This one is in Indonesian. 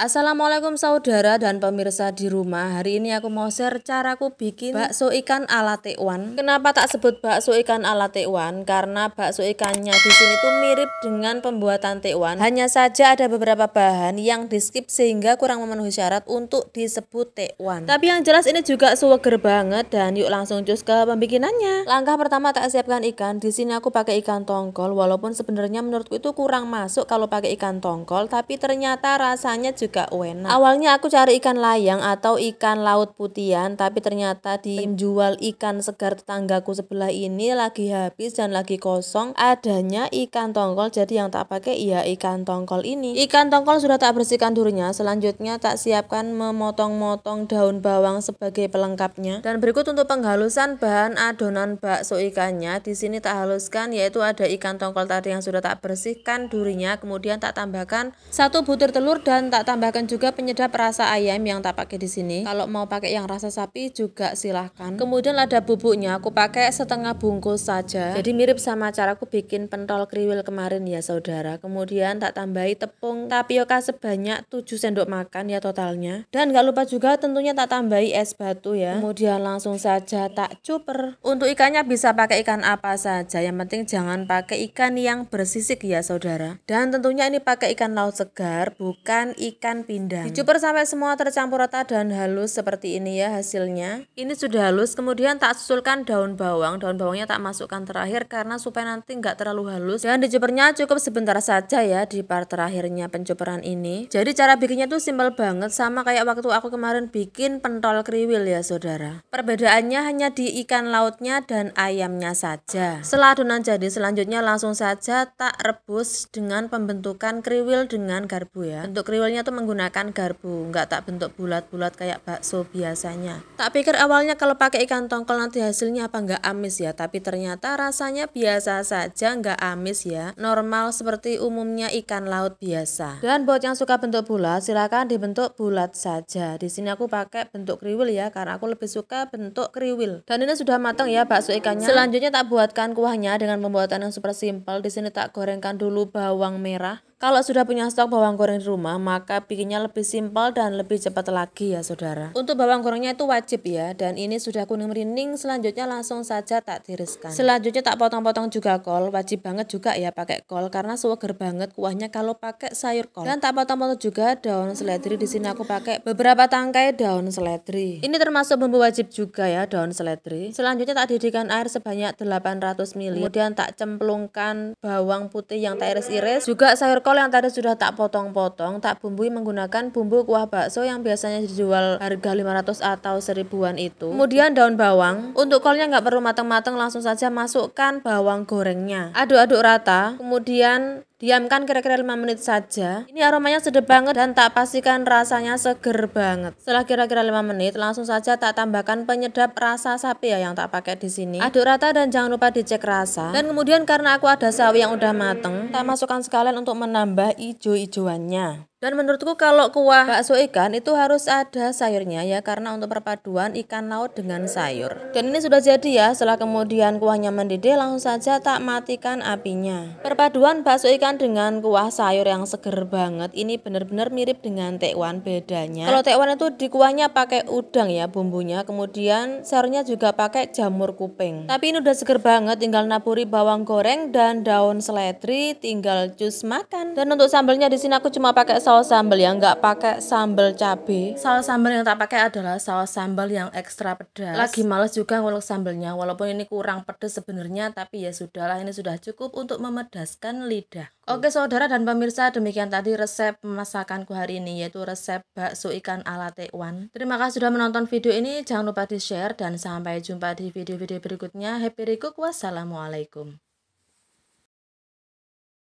Assalamualaikum saudara dan pemirsa di rumah. Hari ini aku mau share caraku bikin bakso ikan ala tekwan. Kenapa tak sebut bakso ikan ala tekwan? Karena bakso ikannya di sini tuh mirip dengan pembuatan tekwan. Hanya saja ada beberapa bahan yang di skip sehingga kurang memenuhi syarat untuk disebut tekwan. Tapi yang jelas ini juga seger banget dan yuk langsung cus ke pembikinannya. Langkah pertama tak siapkan ikan. Di sini aku pakai ikan tongkol. Walaupun sebenarnya menurutku itu kurang masuk kalau pakai ikan tongkol, tapi ternyata rasanya juga enak. Awalnya aku cari ikan layang atau ikan laut putihan, tapi ternyata di penjual ikan segar tetanggaku sebelah ini lagi habis dan lagi kosong adanya ikan tongkol. Jadi yang tak pakai ya ikan tongkol ini. Ikan tongkol sudah tak bersihkan durinya. Selanjutnya tak siapkan memotong-motong daun bawang sebagai pelengkapnya. Dan berikut untuk penghalusan bahan adonan bakso ikannya. Di sini tak haluskan yaitu ada ikan tongkol tadi yang sudah tak bersihkan durinya. Kemudian tak tambahkan 1 butir telur dan tak tambahkan juga penyedap rasa ayam yang tak pakai di sini. Kalau mau pakai yang rasa sapi juga silahkan. Kemudian ada bubuknya, aku pakai setengah bungkus saja. Jadi mirip sama caraku bikin pentol kriwil kemarin ya saudara. Kemudian tak tambahi tepung tapioka sebanyak 7 sendok makan ya totalnya. Dan gak lupa juga tentunya tak tambahi es batu ya. Kemudian langsung saja tak cuper. Untuk ikannya bisa pakai ikan apa saja. Yang penting jangan pakai ikan yang bersisik ya saudara. Dan tentunya ini pakai ikan laut segar, bukan ikan pindang. Dicuper sampai semua tercampur rata dan halus seperti ini ya hasilnya. Ini sudah halus. Kemudian tak susulkan daun bawang. Daun bawangnya tak masukkan terakhir karena supaya nanti nggak terlalu halus. Dan dicupernya cukup sebentar saja ya di part terakhirnya pencuperan ini. Jadi cara bikinnya tuh simpel banget, sama kayak waktu aku kemarin bikin pentol kriwil ya saudara. Perbedaannya hanya di ikan lautnya dan ayamnya saja. Setelah adonan jadi, selanjutnya langsung saja tak rebus dengan pembentukan kriwil dengan garpu ya. Untuk kriwilnya tuh menggunakan garpu, nggak tak bentuk bulat-bulat kayak bakso biasanya. Tak pikir awalnya kalau pakai ikan tongkol nanti hasilnya apa nggak amis ya, tapi ternyata rasanya biasa saja, nggak amis ya, normal seperti umumnya ikan laut biasa. Dan buat yang suka bentuk bulat silakan dibentuk bulat saja. Di sini aku pakai bentuk kriwil ya karena aku lebih suka bentuk kriwil. Dan ini sudah matang ya bakso ikannya. Selanjutnya tak buatkan kuahnya dengan pembuatan yang super simpel. Di sini tak gorengkan dulu bawang merah. Kalau sudah punya stok bawang goreng di rumah, maka bikinnya lebih simpel dan lebih cepat lagi ya saudara. Untuk bawang gorengnya itu wajib ya, dan ini sudah kuning merining. Selanjutnya langsung saja tak tiriskan. Selanjutnya tak potong-potong juga kol, wajib banget juga ya pakai kol karena seger banget kuahnya kalau pakai sayur kol. Dan tak potong-potong juga daun seledri. Di sini aku pakai beberapa tangkai daun seledri. Ini termasuk bumbu wajib juga ya daun seledri. Selanjutnya tak didihkan air sebanyak 800 ml. Kemudian tak cemplungkan bawang putih yang tak iris-iris, juga sayur kol yang tadi sudah tak potong-potong, tak bumbui menggunakan bumbu kuah bakso yang biasanya dijual harga 500 atau 1000-an itu. Kemudian daun bawang. Untuk kolnya nggak perlu matang-matang, langsung saja masukkan bawang gorengnya. Aduk-aduk rata. Kemudian diamkan kira-kira 5 menit saja. Ini aromanya sedap banget dan tak pastikan rasanya seger banget. Setelah kira-kira 5 menit, langsung saja tak tambahkan penyedap rasa sapi ya yang tak pakai di sini. Aduk rata dan jangan lupa dicek rasa. Dan kemudian karena aku ada sawi yang udah mateng, tak masukkan sekalian untuk menambah ijo-ijoannya. Dan menurutku kalau kuah bakso ikan itu harus ada sayurnya ya, karena untuk perpaduan ikan laut dengan sayur. Dan ini sudah jadi ya. Setelah kemudian kuahnya mendidih, langsung saja tak matikan apinya. Perpaduan bakso ikan dengan kuah sayur yang seger banget ini benar-benar mirip dengan tekwan. Bedanya kalau tekwan itu di kuahnya pakai udang ya bumbunya, kemudian sayurnya juga pakai jamur kuping. Tapi ini udah seger banget, tinggal naburi bawang goreng dan daun seledri, tinggal cus makan. Dan untuk sambelnya di sini aku cuma pakai saus sambal ya, nggak pakai sambal cabai. Saus sambal yang tak pakai adalah saus sambal yang ekstra pedas. Lagi males juga ngulek sambalnya, walaupun ini kurang pedas sebenarnya, tapi ya sudahlah, ini sudah cukup untuk memedaskan lidah. Oke saudara dan pemirsa, demikian tadi resep masakanku hari ini, yaitu resep bakso ikan ala tekwan. Terima kasih sudah menonton video ini, jangan lupa di share dan sampai jumpa di video-video berikutnya. Happy recook, wassalamualaikum.